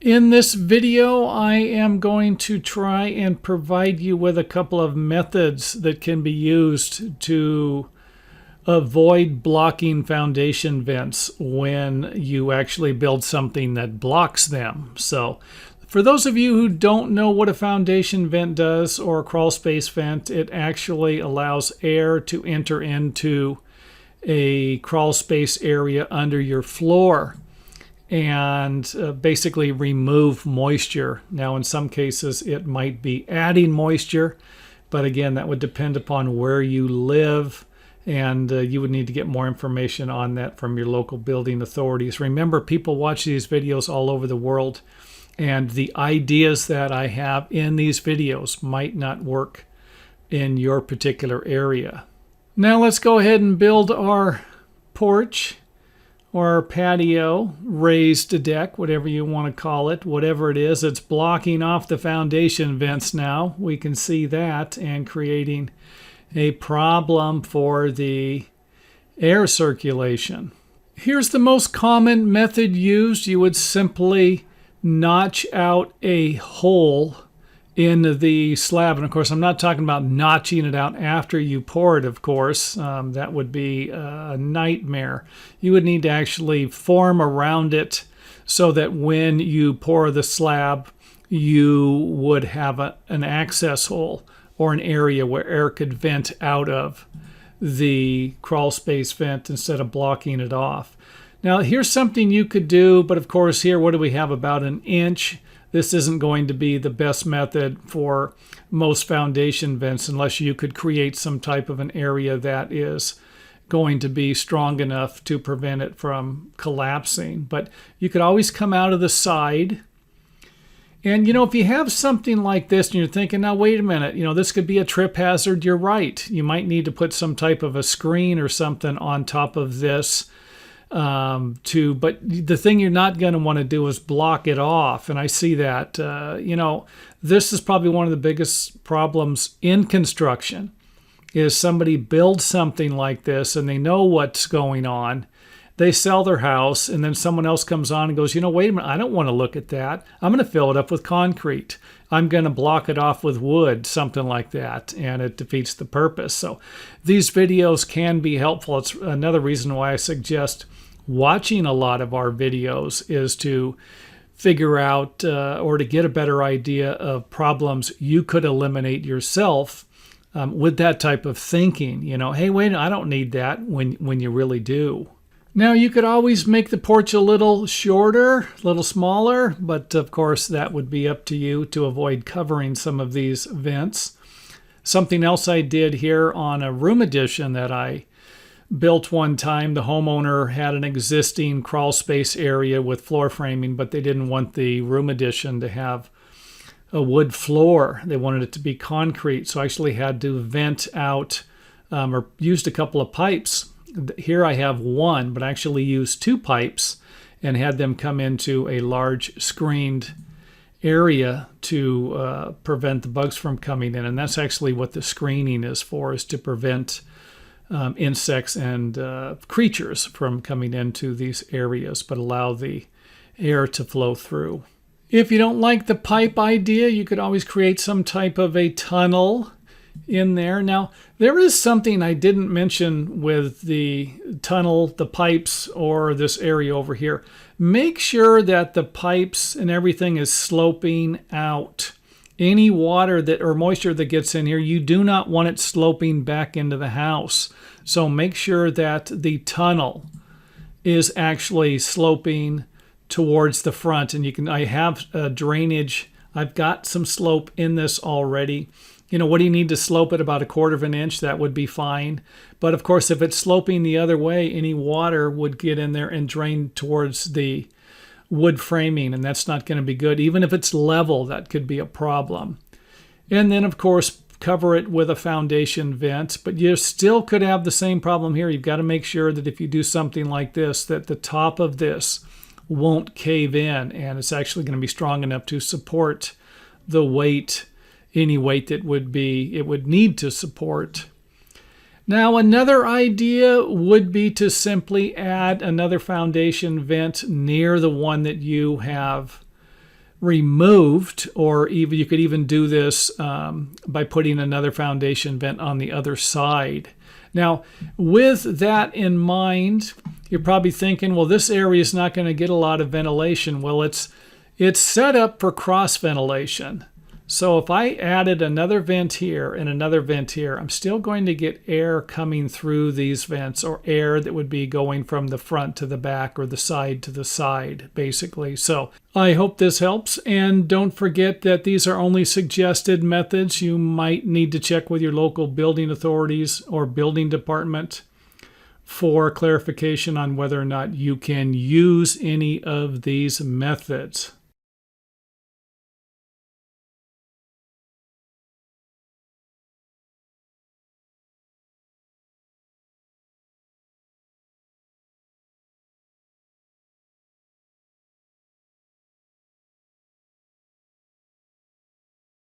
In this video, I am going to try and provide you with a couple of methods that can be used to avoid blocking foundation vents when you actually build something that blocks them. So for those of you who don't know what a foundation vent does, or a crawl space vent, it actually allows air to enter into a crawl space area under your floor and basically remove moisture. Now, in some cases, it might be adding moisture, but again, that would depend upon where you live, and you would need to get more information on that from your local building authorities. Remember, people watch these videos all over the world, and the ideas that I have in these videos might not work in your particular area. Now let's go ahead and build our porch or patio, raised deck, whatever you want to call it. Whatever it is, it's blocking off the foundation vents now. We can see that, and creating a problem for the air circulation. Here's the most common method used. You would simply notch out a hole in the slab, and of course I'm not talking about notching it out after you pour it, of course. That would be a nightmare. You would need to actually form around it so that when you pour the slab, you would have an access hole or an area where air could vent out of the crawl space vent instead of blocking it off. Now here's something you could do, but of course here, what do we have, about an inch? This isn't going to be the best method for most foundation vents unless you could create some type of an area that is going to be strong enough to prevent it from collapsing. But you could always come out of the side. And, you know, if you have something like this and you're thinking, now, wait a minute, you know, this could be a trip hazard, you're right. You might need to put some type of a screen or something on top of this. But the thing you're not going to want to do is block it off. And I see that, you know, this is probably one of the biggest problems in construction, is somebody builds something like this and they know what's going on. They sell their house, and then someone else comes on and goes, you know, wait a minute, I don't want to look at that. I'm going to fill it up with concrete. I'm going to block it off with wood, something like that, and it defeats the purpose. So these videos can be helpful. It's another reason why I suggest watching a lot of our videos, is to figure out or to get a better idea of problems you could eliminate yourself with that type of thinking. You know, hey, wait, I don't need that, when you really do. Now, you could always make the porch a little shorter, a little smaller, but of course that would be up to you to avoid covering some of these vents. Something else I did here on a room addition that I built one time, the homeowner had an existing crawl space area with floor framing, but they didn't want the room addition to have a wood floor. They wanted it to be concrete, so I actually had to vent out or used a couple of pipes. Here I have one, but I actually used two pipes and had them come into a large screened area to prevent the bugs from coming in. And that's actually what the screening is for, is to prevent insects and creatures from coming into these areas, but allow the air to flow through. If you don't like the pipe idea, you could always create some type of a tunnel in there. Now, there is something I didn't mention with the tunnel, the pipes, or this area over here. Make sure that the pipes and everything is sloping out. Any water that or moisture that gets in here, you do not want it sloping back into the house. So make sure that the tunnel is actually sloping towards the front. And I have drainage. I've got some slope in this already. You know, what do you need to slope it? About 1/4 of an inch? That would be fine. But of course, if it's sloping the other way, any water would get in there and drain towards the wood framing, and that's not going to be good. Even if it's level, that could be a problem. And then, of course, cover it with a foundation vent. But you still could have the same problem here. You've got to make sure that if you do something like this, that the top of this won't cave in, and it's actually going to be strong enough to support the weight, any weight that it would need to support. Now, another idea would be to simply add another foundation vent near the one that you have removed, or even you could even do this by putting another foundation vent on the other side. Now, with that in mind, you're probably thinking, well, this area is not going to get a lot of ventilation. Well, it's set up for cross ventilation. So if I added another vent here and another vent here, I'm still going to get air coming through these vents, or air that would be going from the front to the back or the side to the side, basically. So I hope this helps. And don't forget that these are only suggested methods. You might need to check with your local building authorities or building department for clarification on whether or not you can use any of these methods.